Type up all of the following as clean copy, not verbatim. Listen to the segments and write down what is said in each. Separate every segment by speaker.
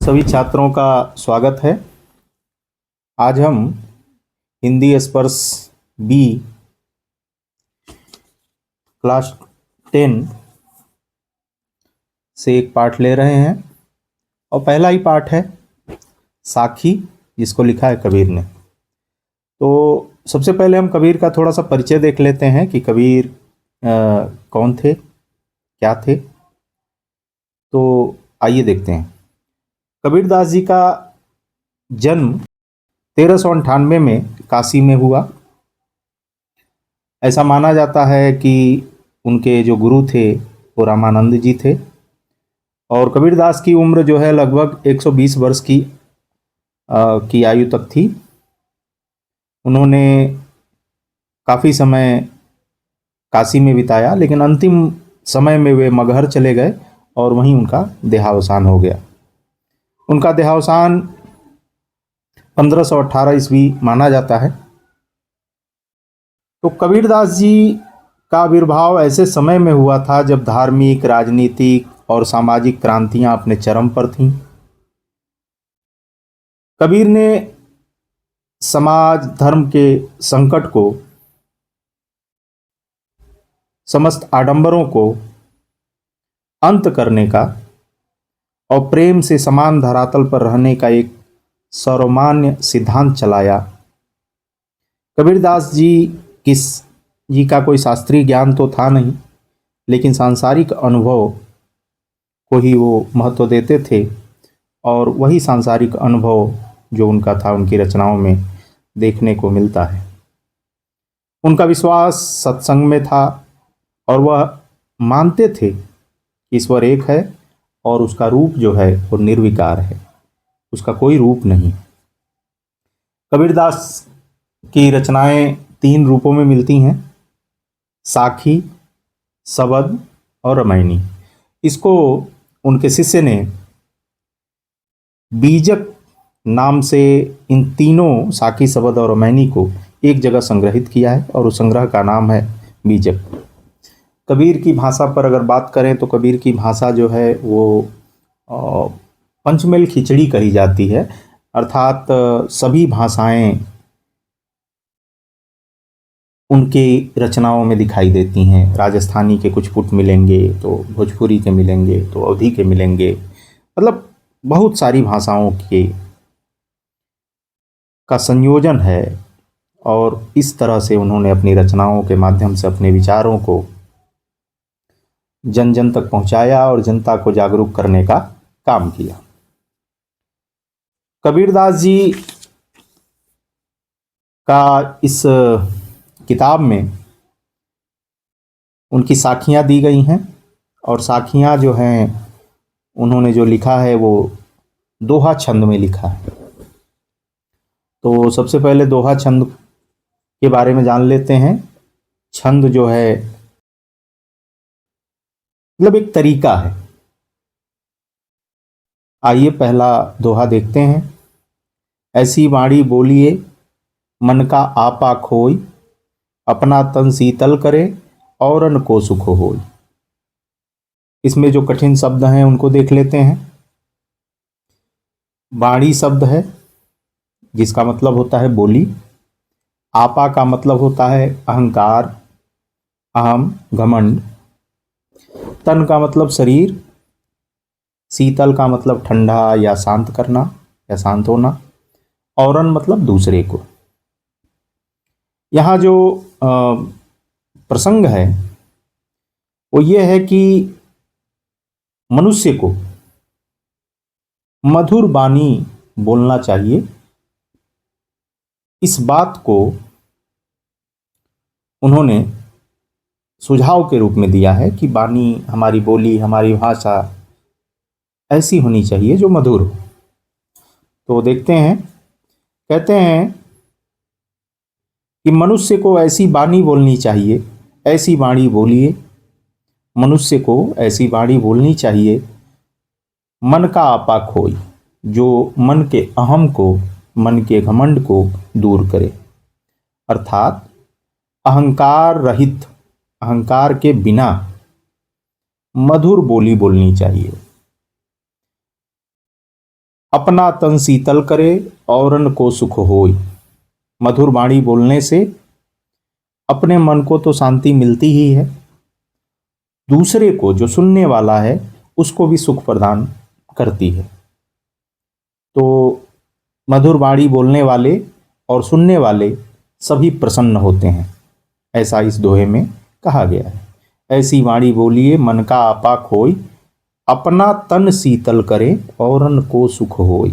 Speaker 1: सभी छात्रों का स्वागत है। आज हम हिंदी स्पर्श बी क्लास 10 से एक पाठ ले रहे हैं और पहला ही पाठ है साखी, जिसको लिखा है कबीर ने। तो सबसे पहले हम कबीर का थोड़ा सा परिचय देख लेते हैं कि कबीर कौन थे, क्या थे। तो आइए देखते हैं। कबीरदास जी का जन्म 1398 में काशी में हुआ। ऐसा माना जाता है कि उनके जो गुरु थे वो रामानंद जी थे और कबीरदास की उम्र जो है लगभग 120 वर्ष की आयु तक थी। उन्होंने काफ़ी समय काशी में बिताया, लेकिन अंतिम समय में वे मगहर चले गए और वहीं उनका देहावसान हो गया। उनका देहावसान 1518 ईस्वी माना जाता है। तो कबीरदास जी का आविर्भाव ऐसे समय में हुआ था जब धार्मिक, राजनीतिक और सामाजिक क्रांतियां अपने चरम पर थीं। कबीर ने समाज धर्म के संकट को, समस्त आडंबरों को अंत करने का और प्रेम से समान धरातल पर रहने का एक सर्वमान्य सिद्धांत चलाया। कबीरदास जी का कोई शास्त्रीय ज्ञान तो था नहीं, लेकिन सांसारिक अनुभव को ही वो महत्व देते थे और वही सांसारिक अनुभव जो उनका था उनकी रचनाओं में देखने को मिलता है। उनका विश्वास सत्संग में था और वह मानते थे कि ईश्वर एक है और उसका रूप जो है वो निर्विकार है, उसका कोई रूप नहीं। कबीरदास की रचनाएं 3 रूपों में मिलती हैं, साखी, सबद और रामायणी। इसको उनके शिष्य ने बीजक नाम से इन तीनों साखी, सबद और रामायणी को एक जगह संग्रहित किया है और उस संग्रह का नाम है बीजक। कबीर की भाषा पर अगर बात करें तो कबीर की भाषा जो है वो पंचमेल खिचड़ी कही जाती है, अर्थात सभी भाषाएं उनकी रचनाओं में दिखाई देती हैं। राजस्थानी के कुछ पुट मिलेंगे, तो भोजपुरी के मिलेंगे, तो अवधी के मिलेंगे, मतलब बहुत सारी भाषाओं का संयोजन है। और इस तरह से उन्होंने अपनी रचनाओं के माध्यम से अपने विचारों को जन जन तक पहुंचाया और जनता को जागरूक करने का काम किया। कबीरदास जी का इस किताब में उनकी साखियाँ दी गई हैं और साखियाँ जो हैं उन्होंने जो लिखा है वो दोहा छंद में लिखा है। तो सबसे पहले दोहा छंद के बारे में जान लेते हैं। छंद जो है मतलब एक तरीका है। आइए पहला दोहा देखते हैं। ऐसी वाणी बोलिए मन का आपा खोई, अपना तन शीतल करे औरन को सुख होई। इसमें जो कठिन शब्द हैं उनको देख लेते हैं। वाणी शब्द है जिसका मतलब होता है बोली। आपा का मतलब होता है अहंकार, अहम, घमंड। तन का मतलब शरीर। शीतल का मतलब ठंडा या शांत करना या शांत होना। औरन मतलब दूसरे को। यहाँ जो प्रसंग है वो ये है कि मनुष्य को मधुर वाणी बोलना चाहिए। इस बात को उन्होंने सुझाव के रूप में दिया है कि वाणी, हमारी बोली, हमारी भाषा ऐसी होनी चाहिए जो मधुर हो। तो देखते हैं, कहते हैं कि मनुष्य को ऐसी वाणी बोलनी चाहिए, ऐसी वाणी बोलिए। मनुष्य को ऐसी वाणी बोलनी चाहिए मन का आपा खोई, जो मन के अहम को, मन के घमंड को दूर करे। अर्थात अहंकार रहित, अहंकार के बिना मधुर बोली बोलनी चाहिए। अपना तन शीतल करे औरन को सुख होय। मधुर वाणी बोलने से अपने मन को तो शांति मिलती ही है, दूसरे को जो सुनने वाला है उसको भी सुख प्रदान करती है। तो मधुर वाणी बोलने वाले और सुनने वाले सभी प्रसन्न होते हैं, ऐसा इस दोहे में कहा गया है। ऐसी वाणी बोलिए मन का आपा खोय, अपना तन शीतल करे औरन को सुख होय।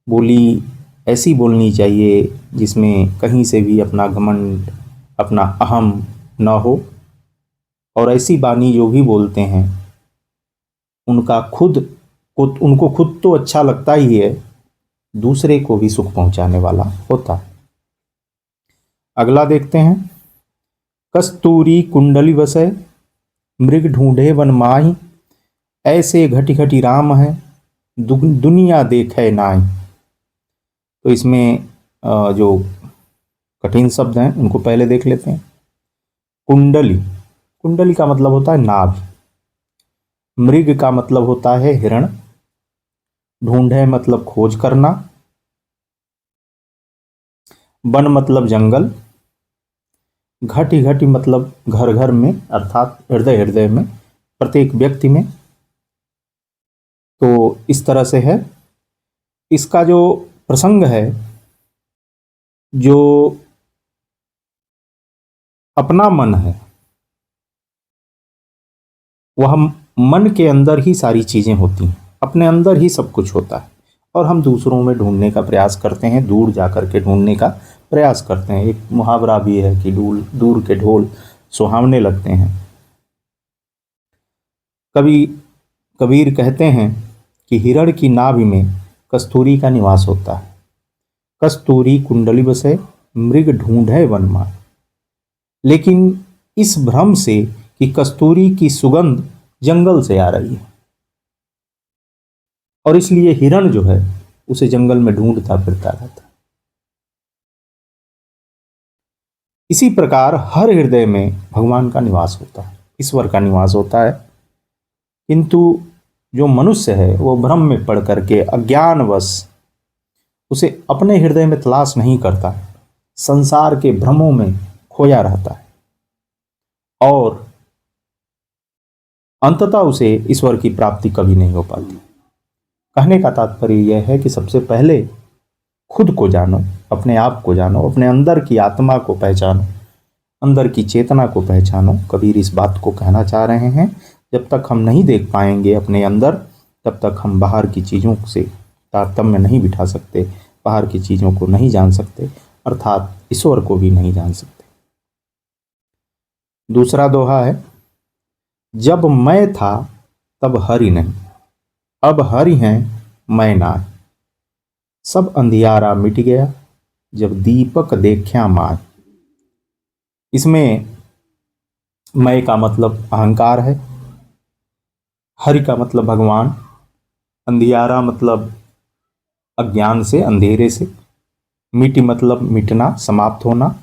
Speaker 1: बोली ऐसी बोलनी चाहिए जिसमें कहीं से भी अपना घमंड, अपना अहम न हो, और ऐसी वाणी जो भी बोलते हैं उनको खुद तो अच्छा लगता ही है, दूसरे को भी सुख पहुंचाने वाला होता है। अगला देखते हैं। कस्तूरी कुंडली बसे मृग ढूंढे वन माही, ऐसे घटी घटी राम है दुनिया देखे नाई। तो इसमें जो कठिन शब्द हैं उनको पहले देख लेते हैं। कुंडली, कुंडली का मतलब होता है नाभ। मृग का मतलब होता है हिरण। ढूंढे मतलब खोज करना। वन मतलब जंगल। घटी घटी मतलब घर घर में, अर्थात हृदय हृदय में, प्रत्येक व्यक्ति में। तो इस तरह से है। इसका जो प्रसंग है, जो अपना मन है वह मन के अंदर ही सारी चीजें होती हैं, अपने अंदर ही सब कुछ होता है, और हम दूसरों में ढूंढने का प्रयास करते हैं, दूर जाकर के ढूंढने का प्रयास करते हैं। एक मुहावरा भी है कि दूर के ढोल सुहावने लगते हैं। कबीर कहते हैं कि हिरण की नाभि में कस्तूरी का निवास होता है। कस्तूरी कुंडली बसे मृग ढूंढे वन माय। लेकिन इस भ्रम से कि कस्तूरी की सुगंध जंगल से आ रही है, और इसलिए हिरण जो है उसे जंगल में ढूंढता फिरता रहता है। इसी प्रकार हर हृदय में भगवान का निवास होता है, ईश्वर का निवास होता है, किंतु जो मनुष्य है वो भ्रम में पड़ करके अज्ञानवश उसे अपने हृदय में तलाश नहीं करता, संसार के भ्रमों में खोया रहता है, और अंततः उसे ईश्वर की प्राप्ति कभी नहीं हो पाती। कहने का तात्पर्य यह है कि सबसे पहले खुद को जानो, अपने आप को जानो, अपने अंदर की आत्मा को पहचानो, अंदर की चेतना को पहचानो। कबीर इस बात को कहना चाह रहे हैं, जब तक हम नहीं देख पाएंगे अपने अंदर, तब तक हम बाहर की चीज़ों से तारतम्य नहीं बिठा सकते, बाहर की चीज़ों को नहीं जान सकते, अर्थात ईश्वर को भी नहीं जान सकते। दूसरा दोहा है। जब मैं था तब हरि नहीं, अब हरि हैं मैं नाय। सब अंधियारा मिट गया जब दीपक देखा माय। इसमें मैं का मतलब अहंकार है, हरि का मतलब भगवान, अंधियारा मतलब अज्ञान से, अंधेरे से, मिटी मतलब मिटना, समाप्त होना,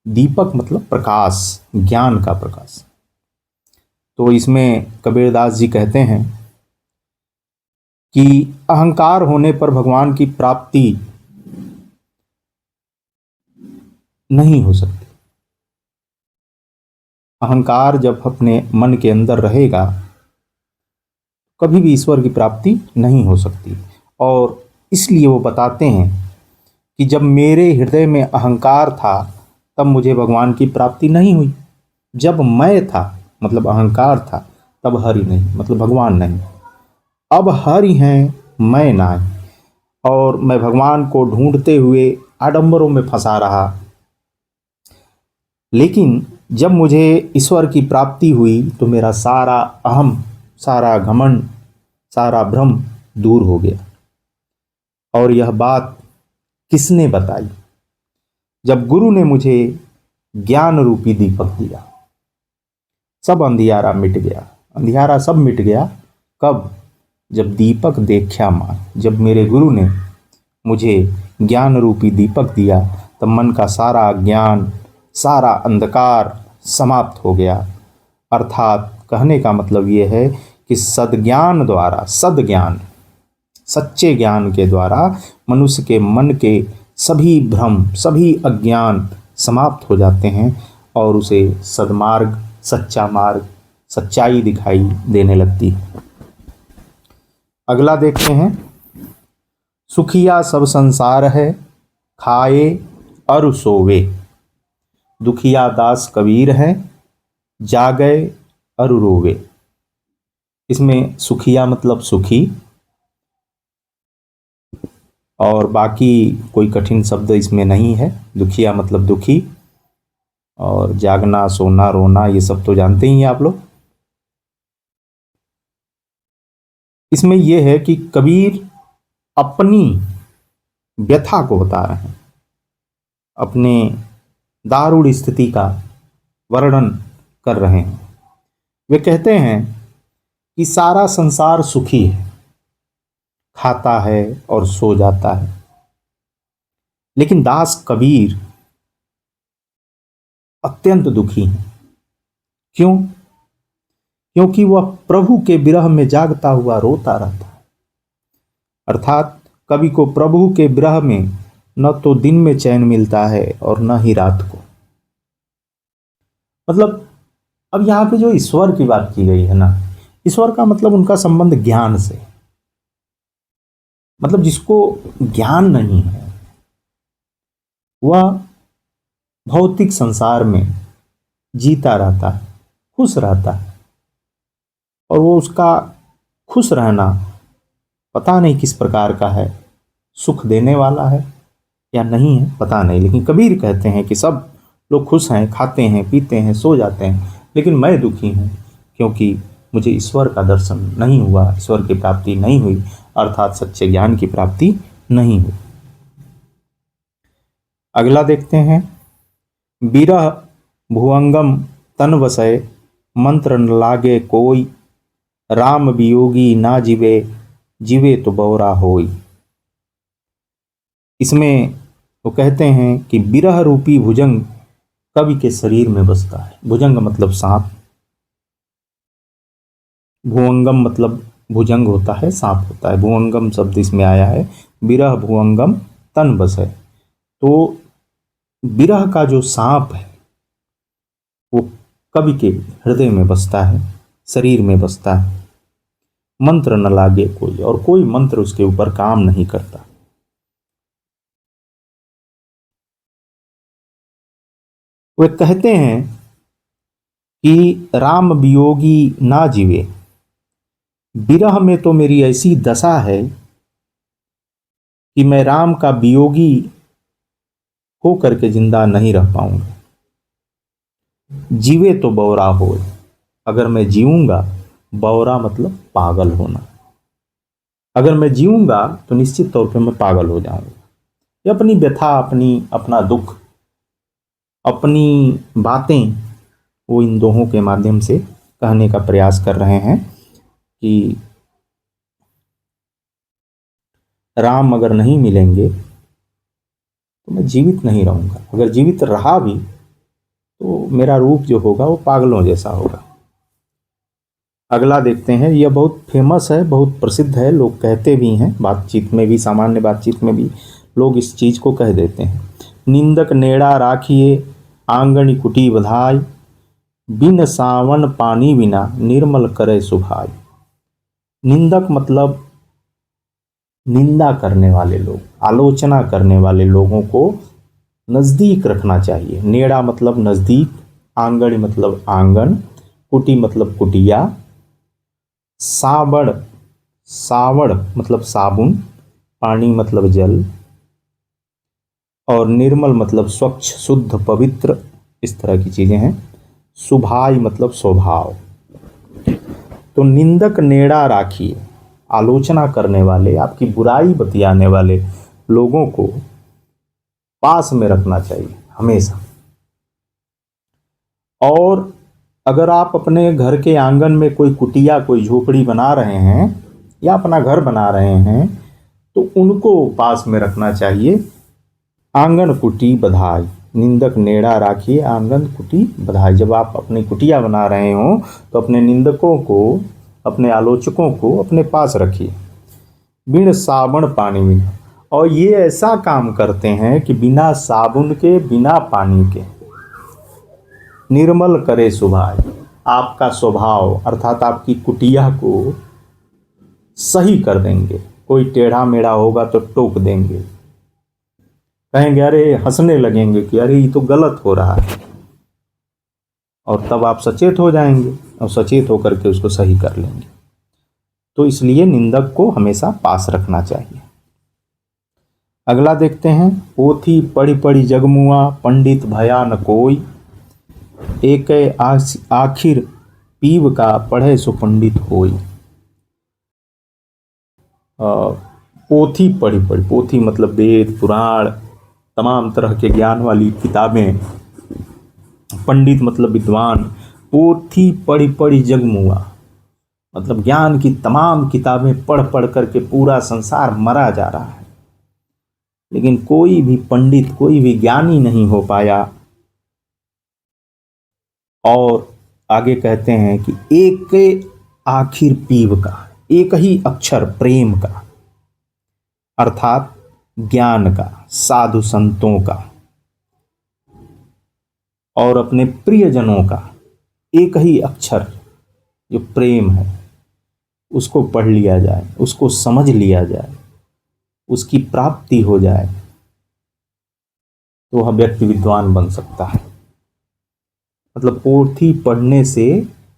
Speaker 1: दीपक मतलब प्रकाश, ज्ञान का प्रकाश। तो इसमें कबीरदास जी कहते हैं कि अहंकार होने पर भगवान की प्राप्ति नहीं हो सकती। अहंकार जब अपने मन के अंदर रहेगा कभी भी ईश्वर की प्राप्ति नहीं हो सकती। और इसलिए वो बताते हैं कि जब मेरे हृदय में अहंकार था तब मुझे भगवान की प्राप्ति नहीं हुई। जब मैं था मतलब अहंकार था, तब हरि नहीं मतलब भगवान नहीं। अब हरि हैं मैं नाय, और मैं भगवान को ढूंढते हुए आडंबरों में फंसा रहा। लेकिन जब मुझे ईश्वर की प्राप्ति हुई तो मेरा सारा अहम, सारा घमंड, सारा भ्रम दूर हो गया। और यह बात किसने बताई? जब गुरु ने मुझे ज्ञान रूपी दीपक दिया, सब अंधियारा मिट गया। अंधियारा सब मिट गया कब? जब दीपक देखा मां, जब मेरे गुरु ने मुझे ज्ञान रूपी दीपक दिया, तब मन का सारा ज्ञान, सारा अंधकार समाप्त हो गया। अर्थात कहने का मतलब ये है कि सद्ज्ञान द्वारा, सद्ज्ञान, सच्चे ज्ञान के द्वारा मनुष्य के मन के सभी भ्रम, सभी अज्ञान समाप्त हो जाते हैं और उसे सद्मार्ग, सच्चा मार्ग, सच्चाई दिखाई देने लगती है। अगला देखते हैं, सुखिया सब संसार है, खाए अरु सोवे। दुखिया दास कबीर है, जागे अरु रोवे। इसमें सुखिया मतलब सुखी, और बाकी कोई कठिन शब्द इसमें नहीं है। दुखिया मतलब दुखी, और जागना, सोना, रोना ये सब तो जानते ही हैं आप लोग। इसमें यह है कि कबीर अपनी व्यथा को बता रहे हैं, अपने दारुण स्थिति का वर्णन कर रहे हैं। वे कहते हैं कि सारा संसार सुखी है, खाता है और सो जाता है, लेकिन दास कबीर अत्यंत दुखी हैं। क्यों? क्योंकि वह प्रभु के विरह में जागता हुआ रोता रहता है। अर्थात कवि को प्रभु के विरह में न तो दिन में चैन मिलता है और न ही रात को। मतलब अब यहाँ पे जो ईश्वर की बात की गई है ना, ईश्वर का मतलब उनका संबंध ज्ञान से। मतलब जिसको ज्ञान नहीं है वह भौतिक संसार में जीता रहता है, खुश रहता है, और वो उसका खुश रहना पता नहीं किस प्रकार का है, सुख देने वाला है या नहीं है पता नहीं। लेकिन कबीर कहते हैं कि सब लोग खुश हैं, खाते हैं, पीते हैं, सो जाते हैं, लेकिन मैं दुखी हूँ क्योंकि मुझे ईश्वर का दर्शन नहीं हुआ, ईश्वर की प्राप्ति नहीं हुई, अर्थात सच्चे ज्ञान की प्राप्ति नहीं हुई। अगला देखते हैं, बिरह भुअंगम तन वसय, मंत्र न लागे कोई, राम वियोगी ना जीवे, जीवे तो बौरा होई। इसमें वो कहते हैं कि बिरह रूपी भुजंग कवि के शरीर में बसता है। भुजंग मतलब सांप, भुअंगम मतलब भुजंग होता है, सांप होता है। भुअंगम शब्द इसमें आया है, बिरह भुअंगम तन बसै। तो बिरह का जो सांप है वो कवि के हृदय में बसता है, शरीर में बसता है। मंत्र न लागे कोई, और कोई मंत्र उसके ऊपर काम नहीं करता। वे कहते हैं कि राम वियोगी ना जीवे, विरह में तो मेरी ऐसी दशा है कि मैं राम का वियोगी हो करके जिंदा नहीं रह पाऊंगा। जीवे तो बौरा हो, अगर मैं जीऊंगा, बौरा मतलब पागल होना, अगर मैं जीऊंगा तो निश्चित तौर पे मैं पागल हो जाऊंगा। ये अपनी व्यथा, अपना दुख, अपनी बातें वो इन दोहों के माध्यम से कहने का प्रयास कर रहे हैं कि राम अगर नहीं मिलेंगे तो मैं जीवित नहीं रहूंगा, अगर जीवित रहा भी तो मेरा रूप जो होगा वो पागलों जैसा होगा। अगला देखते हैं, यह बहुत फेमस है, बहुत प्रसिद्ध है, लोग कहते भी हैं, बातचीत में भी, सामान्य बातचीत में भी लोग इस चीज़ को कह देते हैं। निंदक नेड़ा राखिए, आंगन कुटी बधाई, बिन सावन पानी बिना, निर्मल करे सुभाई। निंदक मतलब निंदा करने वाले लोग, आलोचना करने वाले लोगों को नज़दीक रखना चाहिए। नेड़ा मतलब नज़दीक, आंगन मतलब आंगन, कुटी मतलब कुटिया, सावड़, सावड़ मतलब साबुन, पानी मतलब जल, और निर्मल मतलब स्वच्छ, शुद्ध, पवित्र, इस तरह की चीज़ें हैं। सुभाई मतलब स्वभाव। तो निंदक नेड़ा राखिए, आलोचना करने वाले, आपकी बुराई बतियाने वाले लोगों को पास में रखना चाहिए हमेशा। और अगर आप अपने घर के आंगन में कोई कुटिया, कोई झोपड़ी बना रहे हैं या अपना घर बना रहे हैं तो उनको पास में रखना चाहिए। आंगन कुटी बधाई, निंदक नेड़ा राखिए, आंगन कुटी बधाई। जब आप अपनी कुटिया बना रहे हो तो अपने निंदकों को, अपने आलोचकों को अपने पास रखिए। बिन साबुन पानी बिना। और ये ऐसा काम करते हैं कि बिना साबुन के, बिना पानी के निर्मल करे स्वभाव। आपका स्वभाव अर्थात आपकी कुटिया को सही कर देंगे। कोई टेढ़ा मेढ़ा होगा तो टोक देंगे, कहेंगे, अरे हंसने लगेंगे कि अरे ये तो गलत हो रहा है, और तब आप सचेत हो जाएंगे और सचेत होकर के उसको सही कर लेंगे। तो इसलिए निंदक को हमेशा पास रखना चाहिए। अगला देखते हैं, पोथी पढ़ी पढ़ी जगमुआ, पंडित भया न कोई, एक आखिर पीव का पढ़े सो पंडित होई। पोथी पढ़ी पढ़ी, पोथी मतलब वेद पुराण तमाम तरह के ज्ञान वाली किताबें, पंडित मतलब विद्वान। पोथी पढ़ी पढ़ी जगमुआ मतलब ज्ञान की तमाम किताबें पढ़ पढ़ करके पूरा संसार मरा जा रहा है, लेकिन कोई भी पंडित, कोई भी ज्ञानी नहीं हो पाया। और आगे कहते हैं कि एक आखिर पीव का, एक ही अक्षर प्रेम का, अर्थात ज्ञान का, साधु संतों का और अपने प्रियजनों का एक ही अक्षर जो प्रेम है, उसको पढ़ लिया जाए, उसको समझ लिया जाए, उसकी प्राप्ति हो जाए, तो वह व्यक्ति विद्वान बन सकता है। मतलब पोथी पढ़ने से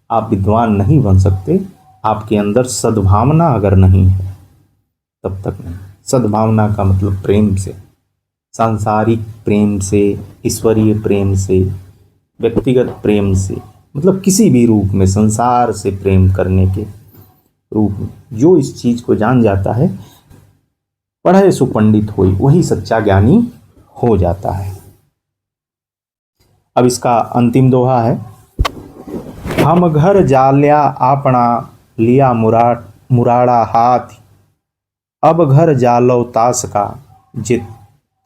Speaker 1: आप विद्वान नहीं बन सकते, आपके अंदर सद्भावना अगर नहीं है तब तक नहीं। सद्भावना का मतलब प्रेम से, सांसारिक प्रेम से, ईश्वरीय प्रेम से, व्यक्तिगत प्रेम से, मतलब किसी भी रूप में संसार से प्रेम करने के रूप में जो इस चीज को जान जाता है, पढ़े सो पंडित होई, वही सच्चा ज्ञानी हो जाता है। अब इसका अंतिम दोहा है, हम घर जाल्या आपना लिया मुराड़ा हाथ, अब घर जालो तास का जित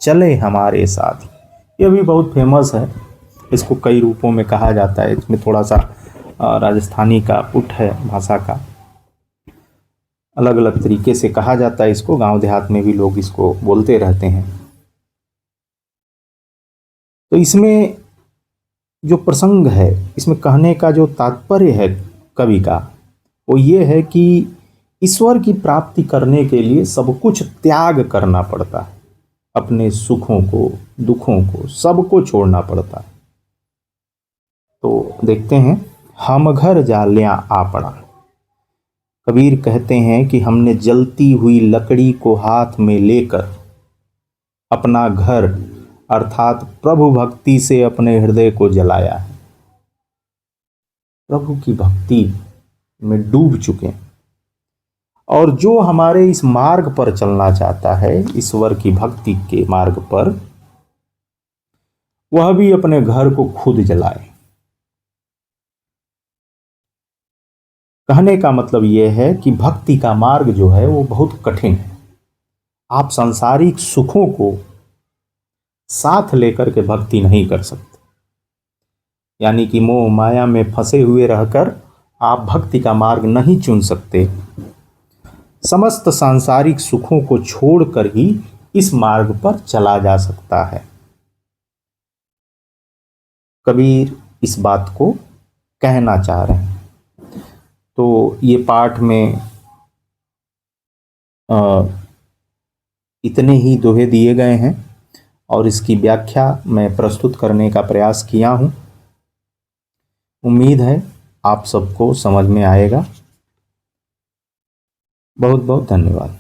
Speaker 1: चले हमारे साथ। यह भी बहुत फेमस है, इसको कई रूपों में कहा जाता है। इसमें थोड़ा सा राजस्थानी का पुट है, भाषा का अलग अलग तरीके से कहा जाता है। इसको गांव देहात में भी लोग इसको बोलते रहते हैं। तो इसमें जो प्रसंग है, इसमें कहने का जो तात्पर्य है कवि का, वो ये है कि ईश्वर की प्राप्ति करने के लिए सब कुछ त्याग करना पड़ता है। अपने सुखों को, दुखों को, सबको छोड़ना पड़ता है। तो देखते हैं, हम घर जाल्या आपना। कबीर कहते हैं कि हमने जलती हुई लकड़ी को हाथ में लेकर अपना घर अर्थात प्रभु भक्ति से अपने हृदय को जलाया है। प्रभु की भक्ति में डूब चुके हैं। और जो हमारे इस मार्ग पर चलना चाहता है, ईश्वर की भक्ति के मार्ग पर, वह भी अपने घर को खुद जलाए। कहने का मतलब यह है कि भक्ति का मार्ग जो है वो बहुत कठिन है। आप सांसारिक सुखों को साथ लेकर के भक्ति नहीं कर सकते। यानी कि मोह माया में फंसे हुए रहकर आप भक्ति का मार्ग नहीं चुन सकते। समस्त सांसारिक सुखों को छोड़कर ही इस मार्ग पर चला जा सकता है। कबीर इस बात को कहना चाह रहे हैं। तो ये पाठ में इतने ही दोहे दिए गए हैं और इसकी व्याख्या मैं प्रस्तुत करने का प्रयास किया हूँ। उम्मीद है आप सबको समझ में आएगा। बहुत बहुत धन्यवाद।